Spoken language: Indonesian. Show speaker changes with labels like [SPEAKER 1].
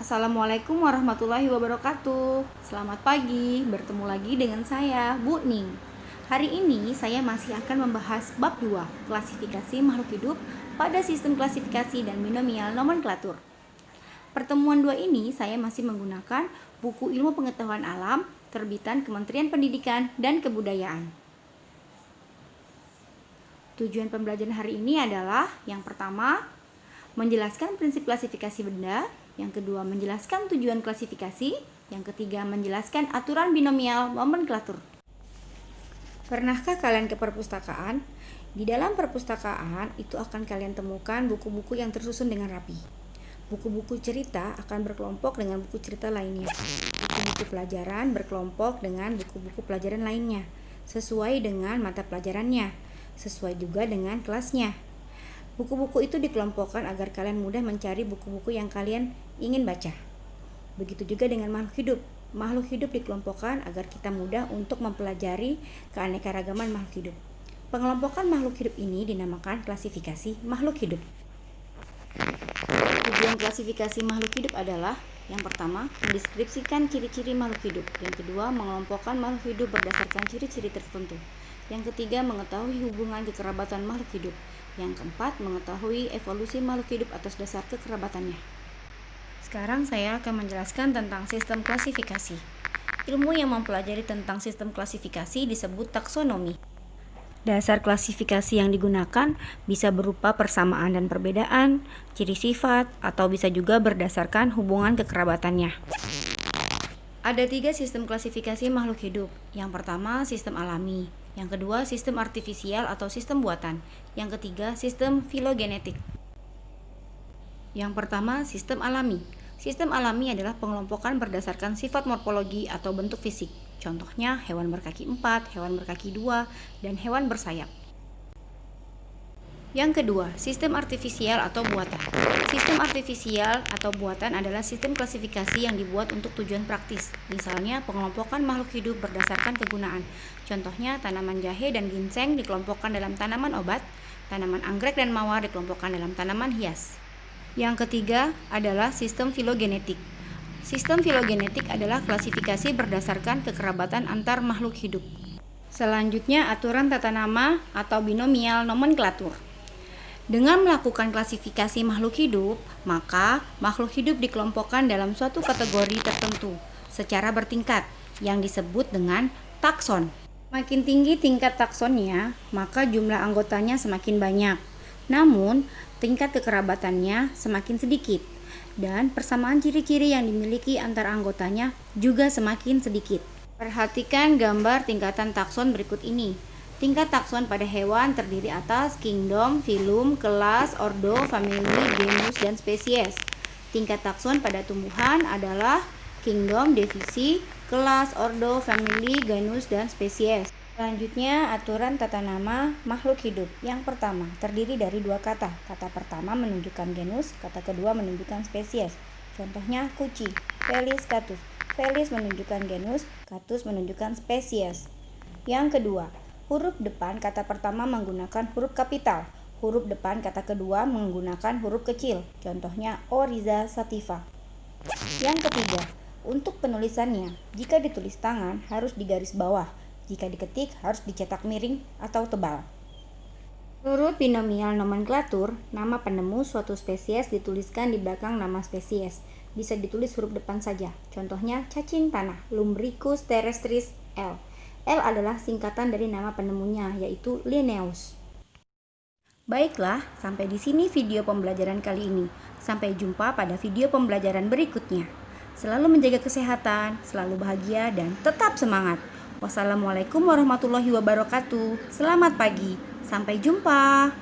[SPEAKER 1] Assalamualaikum warahmatullahi wabarakatuh. Selamat pagi, bertemu lagi dengan saya, Bu Ning. Hari ini saya masih akan membahas bab 2, klasifikasi makhluk hidup pada sistem klasifikasi dan binomial nomenklatur. Pertemuan 2 ini saya masih menggunakan buku Ilmu Pengetahuan Alam terbitan Kementerian Pendidikan dan Kebudayaan. Tujuan pembelajaran hari ini adalah yang pertama, menjelaskan prinsip klasifikasi benda, yang kedua menjelaskan tujuan klasifikasi, yang ketiga menjelaskan aturan binomial nomenklatur. Pernahkah kalian ke perpustakaan? Di dalam perpustakaan itu akan kalian temukan buku-buku yang tersusun dengan rapi. Buku-buku cerita akan berkelompok dengan buku cerita lainnya. Buku-buku pelajaran berkelompok dengan buku-buku pelajaran lainnya, sesuai dengan mata pelajarannya, sesuai juga dengan kelasnya. Buku-buku itu dikelompokkan agar kalian mudah mencari buku-buku yang kalian ingin baca. Begitu juga dengan makhluk hidup. Makhluk hidup dikelompokkan agar kita mudah untuk mempelajari keanekaragaman makhluk hidup. Pengelompokan makhluk hidup ini dinamakan klasifikasi makhluk hidup. Tujuan klasifikasi makhluk hidup adalah yang pertama, mendeskripsikan ciri-ciri makhluk hidup. Yang kedua, mengelompokkan makhluk hidup berdasarkan ciri-ciri tertentu. Yang ketiga, mengetahui hubungan kekerabatan makhluk hidup. Yang keempat, mengetahui evolusi makhluk hidup atas dasar kekerabatannya. Sekarang saya akan menjelaskan tentang sistem klasifikasi. Ilmu yang mempelajari tentang sistem klasifikasi disebut taksonomi. Dasar klasifikasi yang digunakan bisa berupa persamaan dan perbedaan, ciri sifat, atau bisa juga berdasarkan hubungan kekerabatannya. Ada 3 sistem klasifikasi makhluk hidup. Yang pertama, sistem alami. Yang kedua, sistem artifisial atau sistem buatan. Yang ketiga, sistem filogenetik. Yang pertama, sistem alami. Sistem alami adalah pengelompokan berdasarkan sifat morfologi atau bentuk fisik. Contohnya, hewan berkaki 4, hewan berkaki 2, dan hewan bersayap. Yang kedua, sistem artifisial atau buatan. Sistem artifisial atau buatan adalah sistem klasifikasi yang dibuat untuk tujuan praktis. Misalnya, pengelompokan makhluk hidup berdasarkan kegunaan. Contohnya, tanaman jahe dan ginseng dikelompokkan dalam tanaman obat, tanaman anggrek dan mawar dikelompokkan dalam tanaman hias. Yang ketiga adalah sistem filogenetik. Sistem filogenetik adalah klasifikasi berdasarkan kekerabatan antar makhluk hidup. Selanjutnya, aturan tata nama atau binomial nomenklatur. Dengan melakukan klasifikasi makhluk hidup, maka makhluk hidup dikelompokkan dalam suatu kategori tertentu secara bertingkat yang disebut dengan takson. Makin tinggi tingkat taksonnya, maka jumlah anggotanya semakin banyak. Namun, tingkat kekerabatannya semakin sedikit dan persamaan ciri-ciri yang dimiliki antar anggotanya juga semakin sedikit. Perhatikan gambar tingkatan takson berikut ini. Tingkat takson pada hewan terdiri atas kingdom, filum, kelas, ordo, famili, genus, dan spesies. Tingkat takson pada tumbuhan adalah kingdom, divisi, kelas, ordo, famili, genus, dan spesies. Selanjutnya, aturan tata nama makhluk hidup. Yang pertama, terdiri dari 2 kata. Kata pertama menunjukkan genus, kata kedua menunjukkan spesies. Contohnya, kucing, Felis catus. Felis menunjukkan genus, catus menunjukkan spesies. Yang kedua, huruf depan kata pertama menggunakan huruf kapital. Huruf depan kata kedua menggunakan huruf kecil. Contohnya Oryza sativa. Yang ketiga, untuk penulisannya, jika ditulis tangan harus digaris bawah. Jika diketik harus dicetak miring atau tebal. Menurut binomial nomenklatur, nama penemu suatu spesies dituliskan di belakang nama spesies. Bisa ditulis huruf depan saja. Contohnya cacing tanah, Lumbricus terrestris L. L adalah singkatan dari nama penemunya, yaitu Linnaeus. Baiklah, sampai di sini video pembelajaran kali ini. Sampai jumpa pada video pembelajaran berikutnya. Selalu menjaga kesehatan, selalu bahagia, dan tetap semangat. Wassalamualaikum warahmatullahi wabarakatuh. Selamat pagi, sampai jumpa.